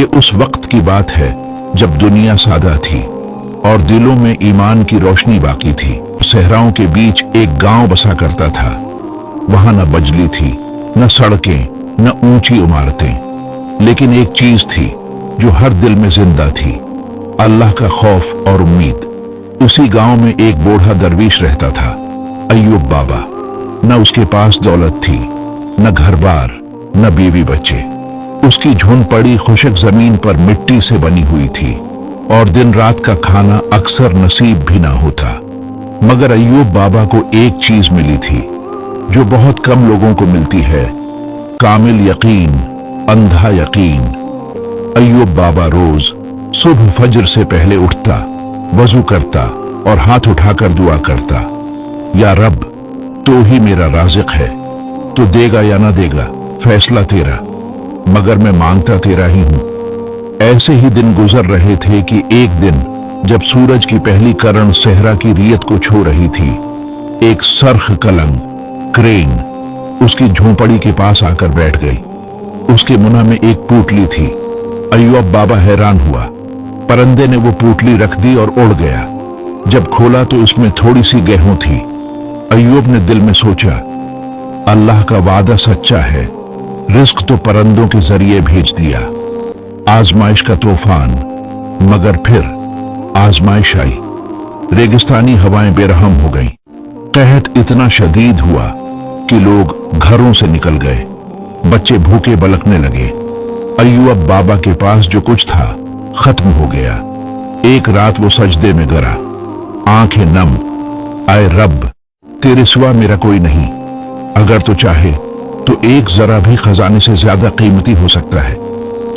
उस वक्त की बात है जब दुनिया सादा थी और दिलों में ईमान की रोशनी बाकी थी। सहराओं के बीच एक गांव बसा करता था। वहां न बिजली थी, न सड़कें, न ऊंची इमारतें, लेकिन एक चीज थी जो हर दिल में जिंदा थी, अल्लाह का खौफ और उम्मीद। उसी गांव में एक बूढ़ा दरवीश रहता था, अय्यूब बाबा। न उसके पास दौलत थी, न घर बार, न बीवी बच्चे। उसकी झुंड खुशक जमीन पर मिट्टी से बनी हुई थी और दिन रात का खाना अक्सर नसीब भी ना होता। मगर अय्यूब बाबा को एक चीज मिली थी जो बहुत कम लोगों को मिलती है, कामिल यकीन, अंधा यकीन। अय्यूब बाबा रोज सुबह फजर से पहले उठता, वजू करता और हाथ उठाकर दुआ करता, या रब, तो ही मेरा राज़िक है, तो देगा या ना देगा फैसला तेरा, मगर मैं मांगता तेरा ही हूं। ऐसे ही दिन गुजर रहे थे कि एक दिन जब सूरज की पहली किरण सहरा की रियत को छू रही थी, एक सरख कलंग क्रेन उसकी झोंपड़ी के पास आकर बैठ गई। उसके मुंह में एक पूटली थी। अय्यूब बाबा हैरान हुआ। परिंदे ने वो पूटली रख दी और उड़ गया। जब खोला तो उसमें थोड़ी सी गेहूं थी। अय्यूब ने दिल में सोचा, अल्लाह का वादा सच्चा है, रिस्क तो परिंदों के जरिए भेज दिया। आजमाइश का तूफान, मगर फिर आजमाइश आई। रेगिस्तानी हवाएं बेरहम हो गईं। कहत इतना शदीद हुआ कि लोग घरों से निकल गए। बच्चे भूखे बलकने लगे। अय्यूब बाबा के पास जो कुछ था खत्म हो गया। एक रात वो सजदे में गिरा, आंखें नम। आए रब, तेरे सिवा मेरा कोई नहीं। अगर तो चाहे तो एक जरा भी खजाने से ज्यादा कीमती हो सकता है।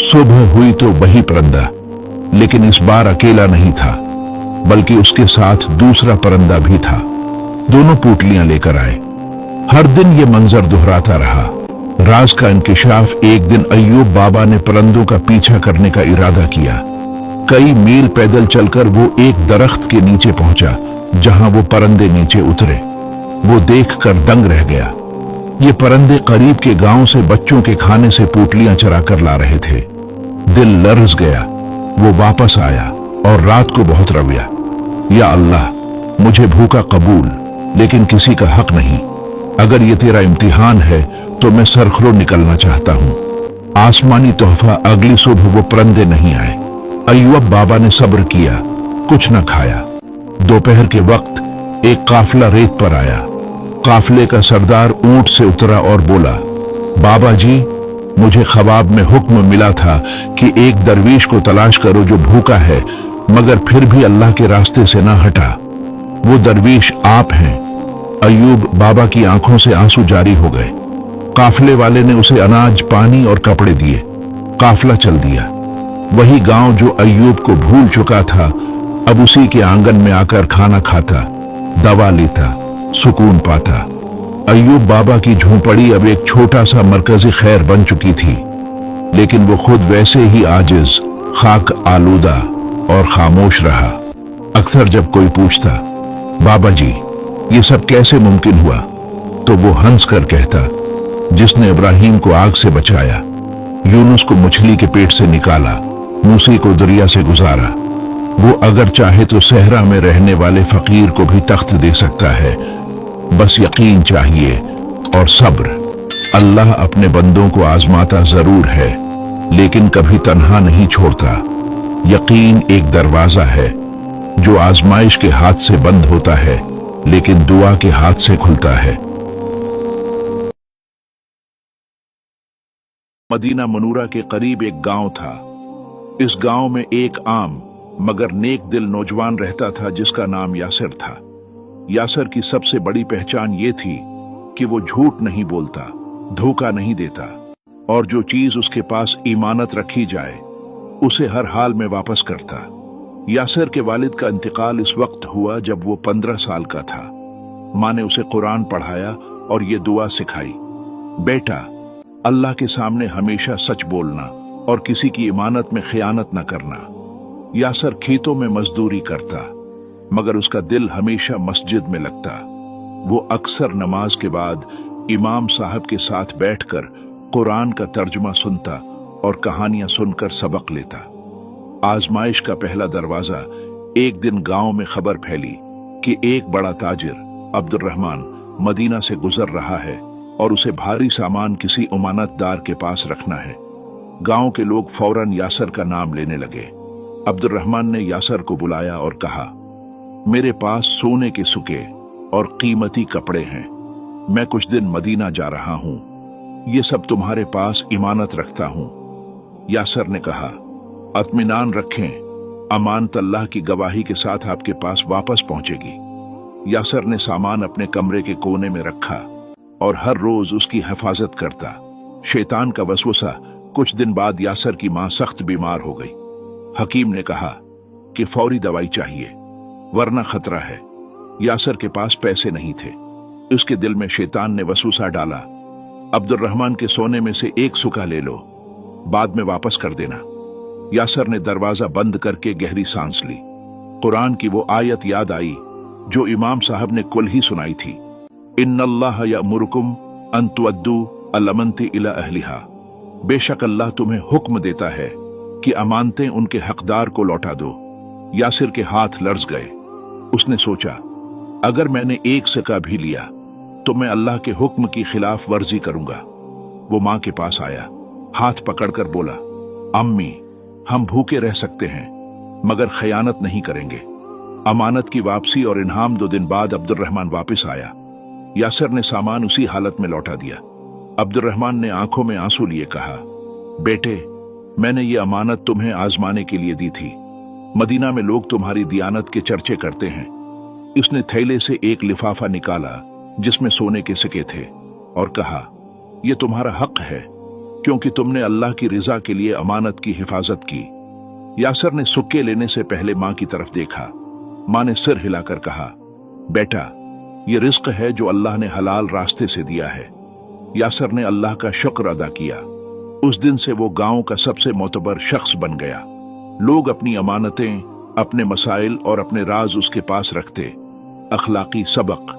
सुबह हुई तो वही परिंदा, लेकिन इस बार अकेला नहीं था, बल्कि उसके साथ दूसरा परिंदा भी था। दोनों पूटलियां लेकर आए। हर दिन ये मंजर दोहराता रहा। राज का इंकिशाफ एक दिन अय्यूब बाबा ने परिंदों का पीछा करने का इरादा किया। कई मील पैदल चलकर वो एक दरख्त के नीचे पहुंचा जहां वो परिंदे नीचे उतरे। वो देखकर दंग रह गया। ये परिंदे करीब के गांव से बच्चों के खाने से पूटलियां चरा कर ला रहे थे। दिल लर्ज गया। वो वापस आया और रात को बहुत रोया, या अल्लाह, मुझे भूखा कबूल, लेकिन किसी का हक नहीं। अगर ये तेरा इम्तिहान है तो मैं सरखरो निकलना चाहता हूं। आसमानी तोहफा अगली सुबह वो परिंदे नहीं आए। अय्यूब बाबा ने सब्र किया, कुछ न खाया। दोपहर के वक्त एक काफिला रेत पर आया। काफिले का सरदार ऊंट से उतरा और बोला, बाबा जी, मुझे ख्वाब में हुक्म मिला था कि एक दरवीश को तलाश करो जो भूखा है मगर फिर भी अल्लाह के रास्ते से ना हटा। वो दरवीश आप हैं। अय्यूब बाबा की आंखों से आंसू जारी हो गए। काफिले वाले ने उसे अनाज, पानी और कपड़े दिए। काफिला चल दिया। वही गांव जो अय्यूब को भूल चुका था अब उसी के आंगन में आकर खाना खाता, दवा लेता, सुकून पाता। अय्यूब बाबा की झोंपड़ी अब एक छोटा सा मरकजी खैर बन चुकी थी, लेकिन वो खुद वैसे ही आजिज, खाक आलूदा और खामोश रहा। अक्सर जब कोई पूछता, बाबा जी, ये सब कैसे मुमकिन हुआ, तो वो हंस कर कहता, जिसने इब्राहिम को आग से बचाया, यूनुस को मछली के पेट से निकाला, मूसा को दरिया से गुजारा, वो अगर चाहे तो सहरा में रहने वाले फकीर को भी तख्त दे सकता है। बस यकीन चाहिए और सब्र। अल्लाह अपने बंदों को आजमाता जरूर है, लेकिन कभी तन्हा नहीं छोड़ता। यकीन एक दरवाजा है जो आजमाइश के हाथ से बंद होता है, लेकिन दुआ के हाथ से खुलता है। मदीना मनूरा के करीब एक गांव था। इस गांव में एक आम मगर नेक दिल नौजवान रहता था जिसका नाम यासिर था। यासिर की सबसे बड़ी पहचान ये थी कि वो झूठ नहीं बोलता, धोखा नहीं देता, और जो चीज उसके पास ईमानत रखी जाए उसे हर हाल में वापस करता। यासिर के वालिद का इंतकाल इस वक्त हुआ जब वो 15 साल का था। माँ ने उसे कुरान पढ़ाया और ये दुआ सिखाई, बेटा, अल्लाह के सामने हमेशा सच बोलना और किसी की इमानत में खयानत न करना। यासिर खेतों में मजदूरी करता, मगर उसका दिल हमेशा मस्जिद में लगता। वो अक्सर नमाज के बाद इमाम साहब के साथ बैठकर कुरान का तर्जुमा सुनता और कहानियां सुनकर सबक लेता। आजमाइश का पहला दरवाजा। एक दिन गांव में खबर फैली कि एक बड़ा ताजिर अब्दुर्रहमान मदीना से गुजर रहा है और उसे भारी सामान किसी उमानतदार के पास रखना है। गांव के लोग फौरन यासर का नाम लेने लगे। अब्दुर्रहमान ने यासर को बुलाया और कहा, मेरे पास सोने के सुके और कीमती कपड़े हैं। मैं कुछ दिन मदीना जा रहा हूं, ये सब तुम्हारे पास इमानत रखता हूं। यासर ने कहा, इत्मीनान रखें, अमानत अल्लाह की गवाही के साथ आपके पास वापस पहुंचेगी। यासर ने सामान अपने कमरे के कोने में रखा और हर रोज उसकी हिफाजत करता। शैतान का वसवसा। कुछ दिन बाद यासर की मां सख्त बीमार हो गई। हकीम ने कहा कि फौरी दवाई चाहिए वरना खतरा है। यासर के पास पैसे नहीं थे। उसके दिल में शैतान ने वसवसा डाला, अब्दुर्रहमान के सोने में से एक सुका ले लो, बाद में वापस कर देना। यासर ने दरवाजा बंद करके गहरी सांस ली। कुरान की वो आयत याद आई जो इमाम साहब ने कुल ही सुनाई थी, इन्नल्लाह यअमुरुकुम अन तुअद्दू अल-अमानति इला अहलिहा। बेशक अल्लाह तुम्हें हुक्म देता है कि अमानतें उनके हकदार को लौटा दो। यासिर के हाथ लर्ज गए। उसने सोचा, अगर मैंने एक सिक्का भी लिया तो मैं अल्लाह के हुक्म की खिलाफ वर्जी करूंगा। वो मां के पास आया, हाथ पकड़कर बोला, अम्मी, हम भूखे रह सकते हैं मगर खयानत नहीं करेंगे। अमानत की वापसी और इनाम 2 दिन बाद अब्दुर्रहमान वापस आया। यासिर ने सामान उसी हालत में लौटा दिया। अब्दुर्रहमान ने आंखों में आंसू लिए कहा, बेटे, मैंने ये अमानत तुम्हें आजमाने के लिए दी थी। मदीना में लोग तुम्हारी दियानत के चर्चे करते हैं। उसने थैले से एक लिफाफा निकाला जिसमें सोने के सिक्के थे और कहा, यह तुम्हारा हक है क्योंकि तुमने अल्लाह की रिजा के लिए अमानत की हिफाजत की। यासर ने सिक्के लेने से पहले मां की तरफ देखा। मां ने सिर हिलाकर कहा, बेटा, ये रिस्क है जो अल्लाह ने हलाल रास्ते से दिया है। यासर ने अल्लाह का शुक्र अदा किया। उस दिन से वो गांव का सबसे मोतबर शख्स बन गया। लोग अपनी अमानतें, अपने मसाइल और अपने राज उसके पास रखते। अखलाकी सबक।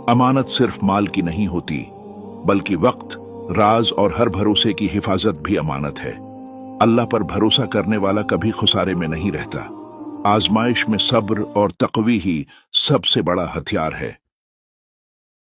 अमानत सिर्फ माल की नहीं होती बल्कि वक्त, राज और हर भरोसे की हिफाजत भी अमानत है। अल्लाह पर भरोसा करने वाला कभी खुसारे में नहीं रहता। आजमाइश में सब्र और तकवी ही सबसे बड़ा हथियार है।